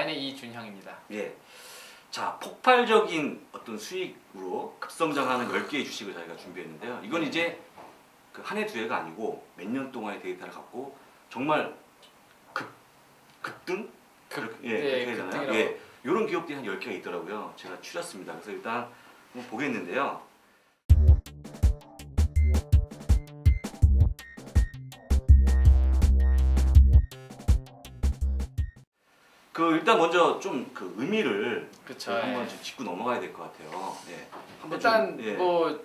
와인의 이준형입니다. 예. 자, 폭발적인 어떤 수익으로 급성장하는 10개의 주식을 저희가 준비했는데요. 이건 이제 그 한 해 두 해가 아니고 몇 년 동안의 데이터를 갖고 정말 급등? 그렇게 해야 되나요? 예. 이런 기업들이 한 10개가 있더라고요. 제가 추렸습니다. 그래서 일단 한번 보겠는데요. 일단 먼저 좀 그 의미를 그쵸, 한번 좀 짚고 넘어가야 될 것 같아요. 예. 일단 좀, 뭐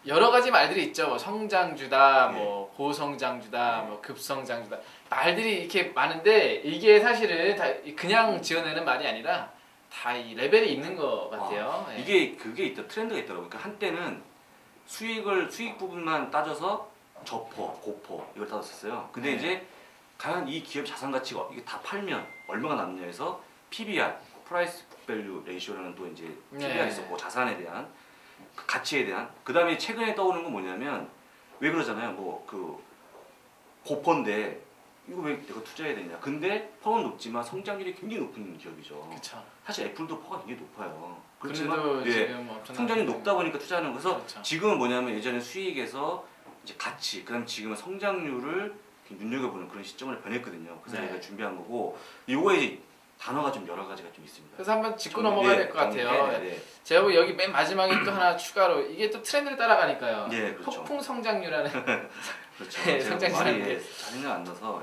여러 가지 말들이 있죠. 뭐 성장주다, 뭐 고성장주다, 뭐 급성장주다. 말들이 이렇게 많은데 이게 사실은 다 그냥 지어내는 말이 아니라 다 이 레벨이 있는 것 같아요. 이게 그게 있다 트렌드가 있더라고요. 그러니까 한때는 수익 부분만 따져서 저포, 고포 이걸 따졌었어요. 근데 이제 과연 이 기업 자산 가치가 이게 다 팔면 얼마가 남냐 해서 PBR, 프라이스 북 밸류 레이쇼라는 또 이제 PBR이 있었고 자산에 대한 그 가치에 대한 그다음에 최근에 떠오르는 건 뭐냐면 왜 그러잖아요. 뭐 그 고퍼인데 이거 왜 내가 투자해야 되냐. 근데 퍼는 높지만 성장률이 굉장히 높은 기업이죠. 그쵸. 사실 애플도 퍼가 굉장히 높아요. 그렇지만 지금 성장률이 높다 보니까 투자하는 거서 그렇죠. 지금은 뭐냐면 예전에 수익에서 이제 가치, 그다음 지금은 성장률을 눈여겨보는 그런 시점을 변했거든요. 그래서 저희가 준비한 거고 이거에 이제 단어가 좀 여러 가지가 좀 있습니다. 그래서 한번 짚고 넘어가야 될 것 같아요. 제가 뭐 여기 맨 마지막에 또 하나 추가로 이게 또 트렌드를 따라가니까요. 그렇죠. 폭풍 성장률하는 그렇죠. 성장률하는 게 자리는 안 넣어서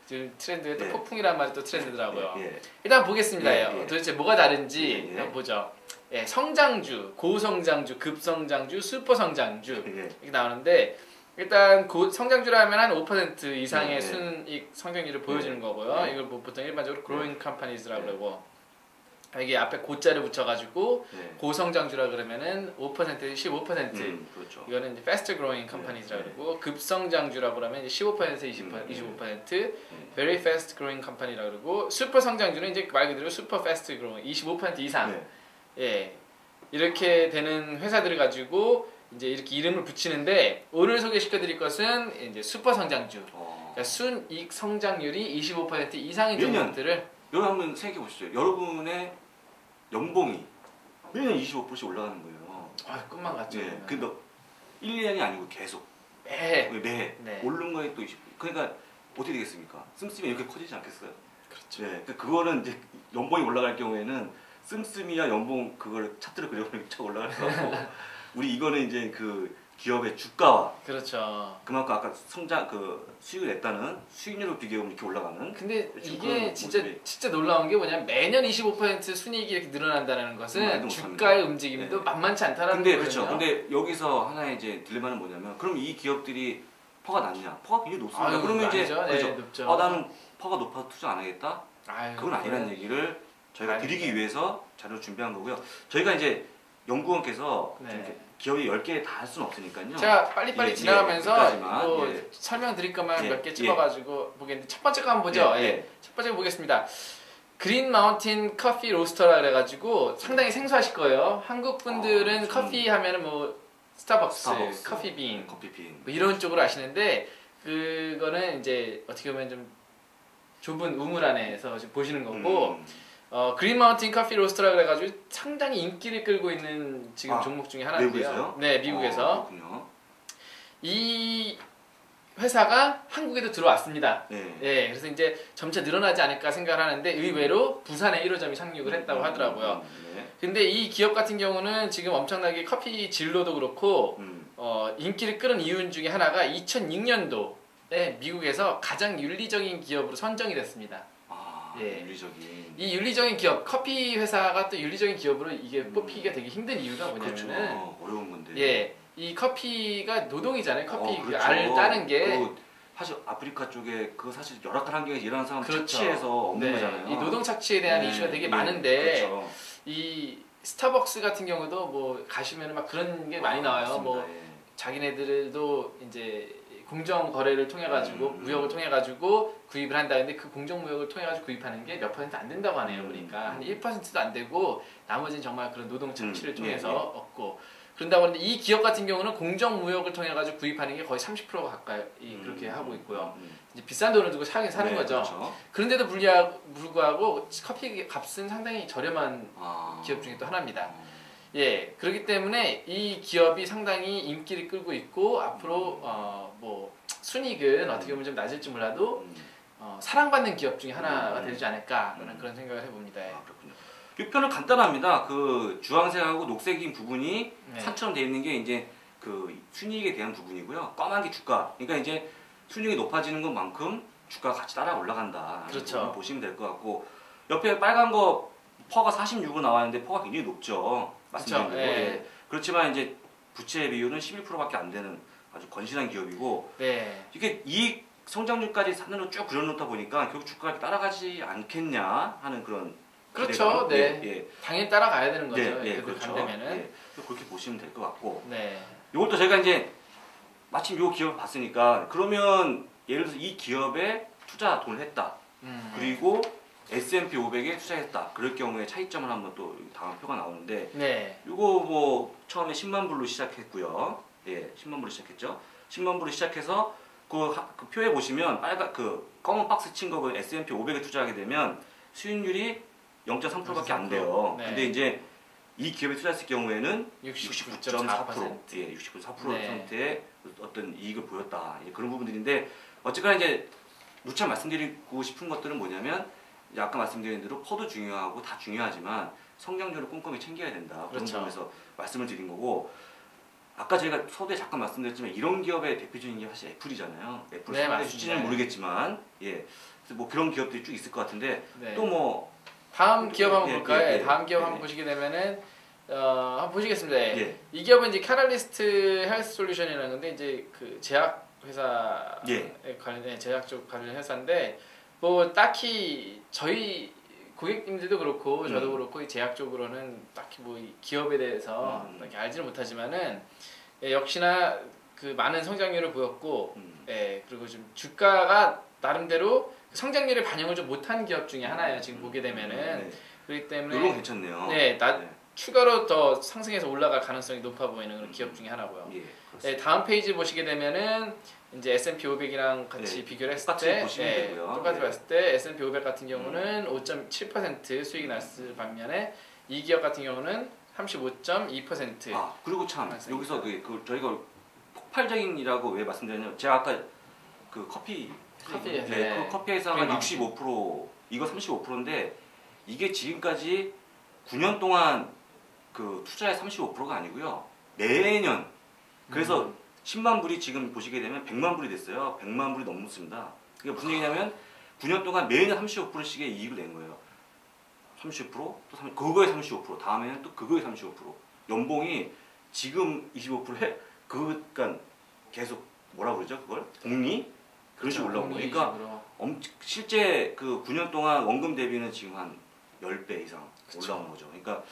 지금 트렌드에 또 폭풍이라는 말이 또 트렌드더라고요. 일단 예. 보겠습니다. 도대체 뭐가 다른지 한번 보죠. 성장주, 고성장주, 급성장주, 슈퍼성장주 이렇게 나오는데 일단 성장주라 하면 한 5% 이상의 순이익 성장률을 보여주는 거고요. 이걸 뭐 보통 일반적으로 growing companies라고 그러고 이게 앞에 고자를 붙여가지고 고성장주라 그러면은 5%, 15%. 그렇죠. 이거는 이제 faster growing companies라고 그러고 급성장주라고 그러면 이제 15%, 25%, very fast growing company라고 그러고 슈퍼 성장주는 이제 말 그대로 super fast growing 25% 이상. 이렇게 되는 회사들을 가지고 이제 이렇게 이름을 붙이는데 오늘 소개시켜드릴 것은 이제 슈퍼 성장주. 그러니까 순이익 성장률이 25% 이상인 종목들을 여러분 한번 생각해 보시죠. 여러분의 연봉이 매년 25%씩 올라가는 거예요. 꿈만 같죠. 근데 1, 2년이 아니고 계속 매 오른 거에 또 20%. 그러니까 어떻게 되겠습니까? 씀씀이 이렇게 커지지 않겠어요? 그렇죠. 그거는 이제 연봉이 올라갈 경우에는 씀씀이야 연봉 그걸 차트를 그려보면 차 올라갈 거고 우리 이거는 이제 그 기업의 주가와 그렇죠. 그만큼 아까 수익을 냈다는 수익률을 비교하면 이렇게 올라가는. 근데 이게 진짜 놀라운 게 뭐냐면 매년 25% 순이익이 이렇게 늘어난다는 것은 주가의 움직임도 만만치 않다라는 거거든요. 그렇죠. 근데 여기서 하나의 이제 딜레마는 뭐냐면 그럼 이 기업들이 퍼가 낮냐? 퍼가 굉장히 높습니다. 그러면 이제 그렇죠. 나는 퍼가 높아서 투자 안 하겠다? 그건 아니라는 얘기를 저희가 드리기 위해서 자료를 준비한 거고요. 저희가 이제 연구원께서 기업이 10개 다 할 수는 없으니까요. 제가 빨리빨리 지나가면서 설명드릴 것만 몇 개 찍어가지고 보겠는데 첫 번째 거 한번 보죠. 첫 번째 거 보겠습니다. 그린 마운틴 커피 로스터라 그래가지고 상당히 생소하실 거예요. 한국 분들은 커피 하면은 뭐 스타벅스, 커피빈 뭐 이런 쪽으로 아시는데 그거는 이제 어떻게 보면 좀 좁은 우물 안에서 지금 보시는 거고 그린 마운틴 커피 로스터라 그래가지고 상당히 인기를 끌고 있는 지금 종목 중에 하나인데요. 미국에서요? 네, 미국에서. 이 회사가 한국에도 들어왔습니다. 그래서 이제 점차 늘어나지 않을까 생각을 하는데 의외로 부산에 1호점이 상륙을 했다고 하더라고요. 근데 이 기업 같은 경우는 지금 엄청나게 커피 진로도 그렇고 인기를 끌은 이유 중에 하나가 2006년도에 미국에서 가장 윤리적인 기업으로 선정이 됐습니다. 윤리적인. 이 윤리적인 기업, 커피 회사가 또 윤리적인 기업으로 이게 뽑히기가 되게 힘든 이유가 뭐냐면은 그렇죠. 어려운 건데. 이 커피가 노동이잖아요. 커피 그 알을 따는 게 사실 아프리카 쪽에 그 사실 열악한 환경에서 일하는 사람 착취해서 없는 거잖아요. 이 노동 착취에 대한 이슈가 되게 많은데 이 스타벅스 같은 경우도 뭐 가시면 막 그런 게 많이 나와요. 맞습니다. 뭐 자기네들도 이제 공정 거래를 통해 가지고 무역을 통해 가지고 구입을 한다. 근데 그 공정 무역을 통해 가지고 구입하는 게 몇 % 안 된다고 하네요. 그러니까 한 1%도 안 되고 나머지는 정말 그런 노동 착취를 통해서 얻고 그런다고 하는데 이 기업 같은 경우는 공정무역을 통해 가지고 구입하는 게 거의 30%가 가까이 그렇게 하고 있고요. 이제 비싼 돈을 두고 사긴 사는 거죠. 그렇죠. 그런데도 불구하고 커피 값은 상당히 저렴한 기업 중에 또 하나입니다. 예, 그렇기 때문에 이 기업이 상당히 인기를 끌고 있고 앞으로 뭐 순이익은 어떻게 보면 좀 낮을지 몰라도 사랑받는 기업 중에 하나가 되지 않을까라는 그런 생각을 해봅니다. 예. 그렇군요. 표현은 간단합니다. 그 주황색하고 녹색인 부분이 네. 산처럼 되어 있는 게 이제 그 순이익에 대한 부분이고요. 까만 게 주가. 그러니까 이제 순이익이 높아지는 것만큼 주가가 같이 따라 올라간다. 그렇죠. 보시면 될 것 같고 옆에 빨간 거 퍼가 46으로 나왔는데 퍼가 굉장히 높죠. 말씀드린 대로. 그렇죠. 예. 그렇지만 이제 부채 비율은 11%밖에 안 되는 아주 건실한 기업이고 네. 이게 이익 성장률까지 산으로 쭉 그려놓다 보니까 결국 주가가 따라가지 않겠냐 하는 그런 그렇죠. 기대감. 네. 예. 당연히 따라가야 되는 거죠. 그렇죠. 간다면은. 예. 그렇게 보시면 될 것 같고. 네. 이것도 제가 이제 마침 이 기업을 봤으니까 그러면 예를 들어서 이 기업에 투자 돈을 했다. 그리고 S&P 500에 투자했다. 그럴 경우에 차이점을 한번 또 다음 표가 나오는데 네. 이거 뭐 처음에 10만 불로 시작했고요. 예, 10만 불로 시작했죠. 10만 불로 시작해서 그 표에 보시면 빨간 그 검은 박스 친 거 그 S&P 500에 투자하게 되면 수익률이 0.3%밖에 안 돼요. 네. 근데 이제 이 기업에 투자했을 경우에는 69.4%. 예, 69.4%의 어떤 이익을 보였다. 예, 그런 부분들인데 어쨌거나 이제 누차 말씀드리고 싶은 것들은 뭐냐면 이제 아까 말씀드린 대로 퍼도 중요하고 다 중요하지만 성장률을 꼼꼼히 챙겨야 된다. 그런 그렇죠. 부분에서 말씀을 드린 거고 아까 제가 서두에 잠깐 말씀드렸지만 이런 기업의 대표적인 게 사실 애플이잖아요. 애플 네, 상당히 수치는 모르겠지만 예, 그래서 뭐 그런 기업들이 쭉 있을 것 같은데 네. 또 뭐 다음 기업 한번 예, 볼까요? 예, 다음 기업 예, 한번 보시게 되면은 한번 보시겠습니다. 예. 이 기업은 이제 캐럴리스트 헬스 솔루션이라는 건데 이제 그 제약 회사에 관련 제약 쪽 관련 회사인데 뭐 딱히 저희 고객님들도 그렇고 저도 그렇고 이 제약 쪽으로는 딱히 뭐 이 기업에 대해서 딱히 알지는 못하지만은 예, 역시나 그 많은 성장률을 보였고 예, 그리고 좀 주가가 나름대로 성장률에 반영을 좀 못한 기업 중에 하나예요. 지금 보게 되면은 그렇기 때문에 이건 괜찮네요. 네, 추가로 더 상승해서 올라갈 가능성이 높아 보이는 그런 기업 중에 하나고요. 예, 네, 다음 페이지 보시게 되면은 이제 S&P 500이랑 같이 비교를 했을 때 똑같이 봤을 때 S&P 500 같은 경우는 5.7% 수익이 났을 반면에 이 기업 같은 경우는 35.2%. 아 그리고 참 여기서 그 저희가 폭발적인이라고 왜 말씀드렸냐면 제가 아까 그 커피 그 커피 회사가 65% 이거 35%인데 이게 지금까지 9년 동안 그 투자의 35%가 아니고요 매년 그래서 10만 불이 지금 보시게 되면 100만 불이 됐어요. 100만 불이 넘습니다. 그게 무슨 얘기냐면 9년 동안 매년 35%씩의 이익을 낸 거예요. 30%, 또 그거에 35%, 다음에는 또 그거에 35%. 연봉이 지금 25%에 그러니까 계속 뭐라 그러죠? 그걸 복리 그런 식으로 올라온 거니까 실제 그 9년 동안 원금 대비는 지금 한 10배 이상 올라온 거죠. 그러니까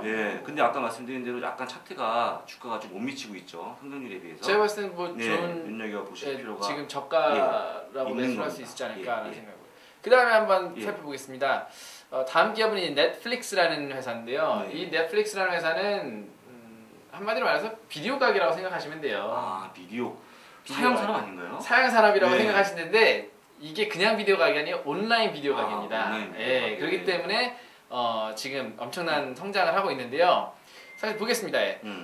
예. 근데 아까 말씀드린 대로 약간 차트가 주가가 좀 못 미치고 있죠. 성장률에 비해서. 제가 봤을 때는 뭐 좋은 눈여겨 보실 필요가 지금 저가라고 매수할 수 있지 않을까라는 생각이고요. 그 다음에 한번 살펴보겠습니다. 다음 기업은 이 넷플릭스라는 회사인데요. 이 넷플릭스라는 회사는 한마디로 말해서 비디오 가게라고 생각하시면 돼요. 아 비디오 사양 산업 아닌가요? 사양 산업이라고 생각하시는데 이게 그냥 비디오 가게가 아니라 온라인 비디오 가게입니다. 온라인 비디오 가게. 그렇기 때문에 지금 엄청난 성장을 하고 있는데요. 사실 보겠습니다.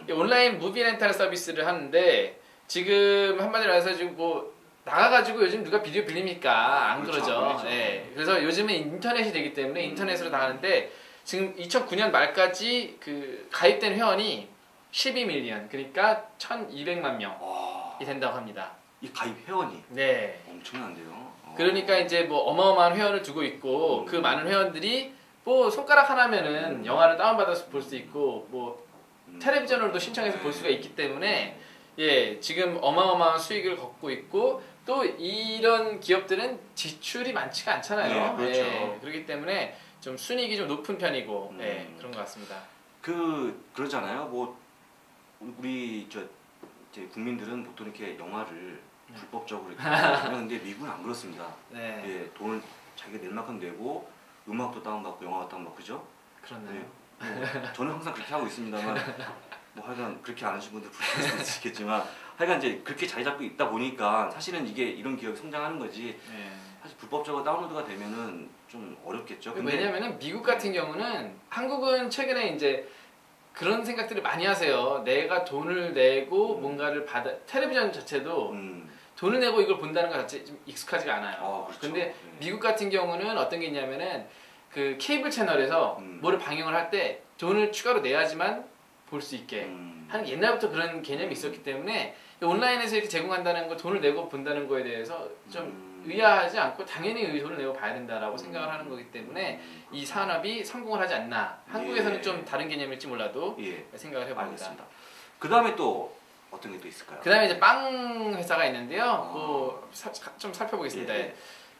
이 온라인 무비 렌탈 서비스를 하는데 지금 한마디로 해서 지금 뭐 나가가지고 요즘 누가 비디오 빌립니까? 안 그러죠. 예. 그래서 요즘은 인터넷이 되기 때문에 인터넷으로 나가는데 지금 2009년 말까지 그 가입된 회원이 12밀리언 그러니까 1,200만 명이 된다고 합니다. 이 가입 회원이? 네. 엄청난데요. 그러니까 이제 뭐 어마어마한 회원을 두고 있고 그 많은 회원들이 뭐 손가락 하나면은 영화를 다운받아서 볼 수 있고 뭐 텔레비전으로도 신청해서 볼 수가 있기 때문에 예 지금 어마어마한 수익을 걷고 있고 또 이런 기업들은 지출이 많지가 않잖아요. 그렇죠. 예, 그렇기 때문에 좀 순이익이 좀 높은 편이고 예, 그런 것 같습니다. 그러잖아요. 뭐 우리 이제 국민들은 보통 이렇게 영화를 불법적으로 이렇게 하는데 미국은 안 그렇습니다. 네. 예, 돈을 자기가 낼 만큼 내고 음악도 다운받고 영화도 다운받고 그죠? 그렇네요. 네. 저는 항상 그렇게 하고 있습니다만 뭐 하여간 그렇게 안 하신 분들 불편할 수 있겠지만 하여간 이제 그렇게 자리 잡고 있다 보니까 사실은 이게 이런 기업이 성장하는 거지. 네. 사실 불법적으로 다운로드가 되면은 좀 어렵겠죠. 근데 왜냐면은 미국 같은 경우는 한국은 최근에 이제 그런 생각들을 많이 하세요. 내가 돈을 내고 뭔가를 받아 텔레비전 자체도 돈을 내고 이걸 본다는 것 자체 좀 익숙하지가 않아요. 그렇죠. 근데 미국 같은 경우는 어떤 게 있냐면은 그 케이블 채널에서 뭐를 방영을 할 때 돈을 추가로 내야지만 볼 수 있게 하는 옛날부터 그런 개념이 있었기 때문에 온라인에서 이렇게 제공한다는 거 돈을 내고 본다는 거에 대해서 좀 의아하지 않고 당연히 돈을 내고 봐야 된다라고 생각을 하는 거기 때문에 이 산업이 성공을 하지 않나. 한국에서는 좀 다른 개념일지 몰라도 생각을 해봅니다. 알겠습니다. 그 다음에 또 어떤 게 또 있을까요? 그 다음에 이제 빵 회사가 있는데요. 좀 살펴보겠습니다.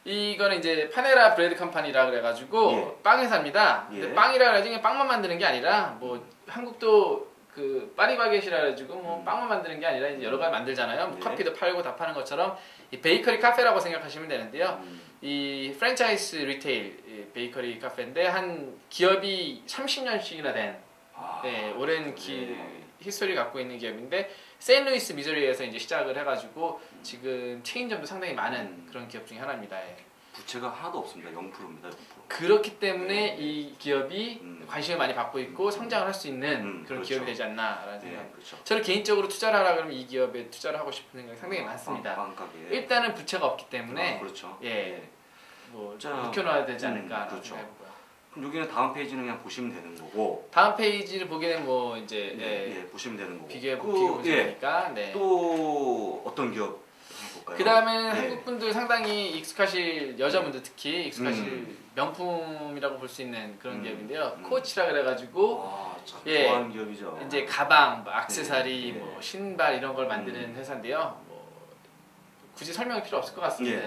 이거는 이제 파네라 브레드 컴퍼니라 그래가지고 빵 회사입니다. 근데 빵이라 그래가지고 빵만 만드는 게 아니라 뭐 한국도 그 파리바게트라 그래가지고 뭐 빵만 만드는 게 아니라 이제 여러 가지 만들잖아요. 뭐 커피도 팔고 다 파는 것처럼 이 베이커리 카페라고 생각하시면 되는데요. 이 프랜차이즈 리테일 베이커리 카페인데 한 기업이 30년씩이나 된 오랜 히스토리 갖고 있는 기업인데 세인루이스 미주리에서 이제 시작을 해가지고 지금 체인점도 상당히 많은 그런 기업 중에 하나입니다. 부채가 하나도 없습니다. 0%입니다. 0%. 그렇기 때문에 이 기업이 관심을 많이 받고 있고 성장을 할 수 있는 그런 기업이 되지 않나라는 생각. 저는 개인적으로 투자를 하라 그러면 이 기업에 투자를 하고 싶은 생각이 상당히 많습니다. 일단은 부채가 없기 때문에 뭐 묵혀놔야 되지 않을까라는 생각해보고요. 그럼 여기는 다음 페이지는 그냥 보시면 되는 거고. 다음 페이지를 보게 되면 뭐 이제 보시면 되는 거고. 비교해보시면 되니까. 또 어떤 기업 볼까요? 그 다음에는 한국 분들 상당히 익숙하실 여자분들 특히 익숙하실 명품이라고 볼 수 있는 그런 기업인데요. 코치라 그래가지고 참 좋아하는 기업이죠. 이제 가방, 뭐 액세서리, 뭐 신발 이런 걸 만드는 회사인데요. 뭐 굳이 설명이 필요 없을 것 같습니다.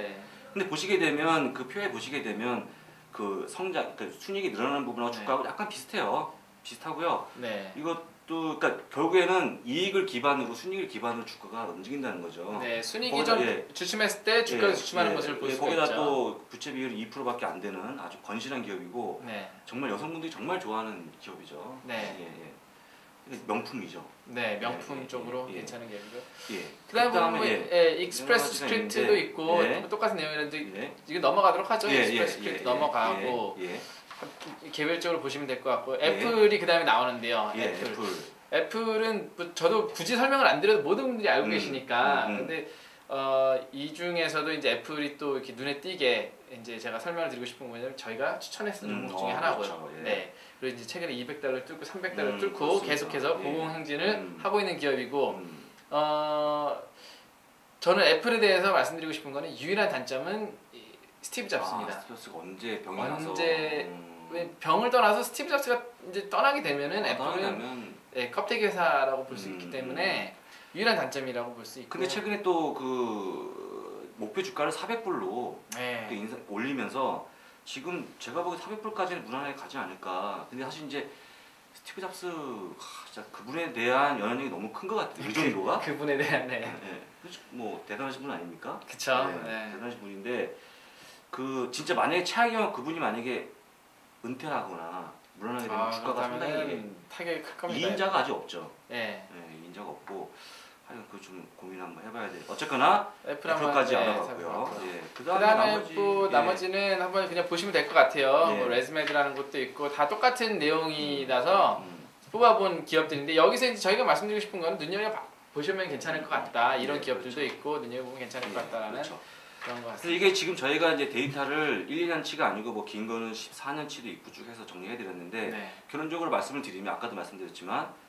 근데 보시게 되면 그 표에 보시게 되면 그 성장, 그러니까 순이익이 늘어나는 부분하고 주가하고 약간 비슷해요. 비슷하고요. 이것도 그러니까 결국에는 이익을 기반으로 순이익을 기반으로 주가가 움직인다는 거죠. 순이익이 좀 주춤했을 때 주가가 주춤하는 것을 볼 수가 있죠. 거기다 또 부채 비율이 2%밖에 안 되는 아주 건실한 기업이고 정말 여성분들이 정말 좋아하는 기업이죠. 명품이죠. 명품 쪽으로 괜찮은 기업이고요. 그다음에 익스프레스 스크립트도 있고 똑같은 내용이라는데 이거 넘어가도록 하죠. 익스프레스 스크립트 넘어가고 개별적으로 보시면 될 것 같고 애플이 그다음에 나오는데요. 애플은 뭐 저도 굳이 설명을 안 드려도 모든 분들이 알고 계시니까. 근데 이 중에서도 이제 애플이 또 이렇게 눈에 띄게 이제 제가 설명을 드리고 싶은 건 뭐냐면 저희가 추천했던 종목 중에 하나고요. 그리고 이제 최근에 200달러를 뚫고 300달러를 뚫고 계속해서 고공행진을 하고 있는 기업이고 저는 애플에 대해서 말씀드리고 싶은 거는 유일한 단점은 스티브 잡스입니다. 스티브 잡스가 언제 병이 나서 왜 병을 떠나서 스티브 잡스가 이제 떠나게 되면은 애플은 껍데기 회사라고 볼 수 있기 때문에 유일한 단점이라고 볼 수 있고. 근데 최근에 또 그 목표 주가를 400불로 올리면서 지금 제가 보기에 400불까지는 무난하게 가지 않을까. 근데 사실 이제 스티브 잡스 진짜 그분에 대한 영향력이 너무 큰 것 같아요. 그 정도가. 그분에 대한 뭐 대단하신 분 아닙니까? 그쵸. 대단하신 분인데 그 진짜 만약에 최악의 경우 그분이 만약에 은퇴하거나 물러나게 되면 주가가 상당히 타격이 클 겁니다. 이인자가 아직 없죠. 이인자가 없고 하여간 그거 좀 고민 한번 해봐야 돼요. 어쨌거나 애플까지 알아봤고요. 그다음에 또 나머지는 한번 그냥 보시면 될 것 같아요. 뭐 레즈메드라는 것도 있고 다 똑같은 내용이라서 뽑아본 기업들인데 여기서 이제 저희가 말씀드리고 싶은 건 눈여겨 보시면 괜찮을 것 같다. 이런 기업들도 있고 눈여겨보면 괜찮을 것 같다라는 그런 것 같습니다. 그래서 이게 지금 저희가 이제 데이터를 1, 2년치가 아니고 뭐 긴 거는 14년치도 있고 쭉 해서 정리해드렸는데 결론적으로 말씀을 드리면 아까도 말씀드렸지만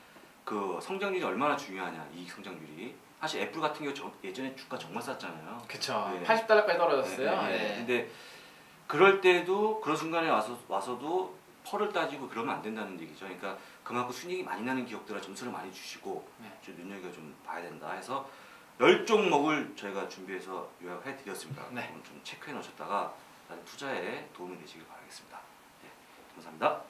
그 성장률이 얼마나 중요하냐, 이익 성장률이. 사실 애플 같은 경우 예전에 주가 정말 쌌잖아요. 그쵸. 80달러까지 떨어졌어요. 근데 그럴 때도 그런 순간에 와서도 펄을 따지고 그러면 안 된다는 얘기죠. 그러니까 그만큼 순이익이 많이 나는 기업들은 점수를 많이 주시고 좀 눈여겨 좀 봐야 된다 해서 10종목을 저희가 준비해서 요약해 드렸습니다. 좀 체크해 놓으셨다가 투자에 도움이 되시길 바라겠습니다. 감사합니다.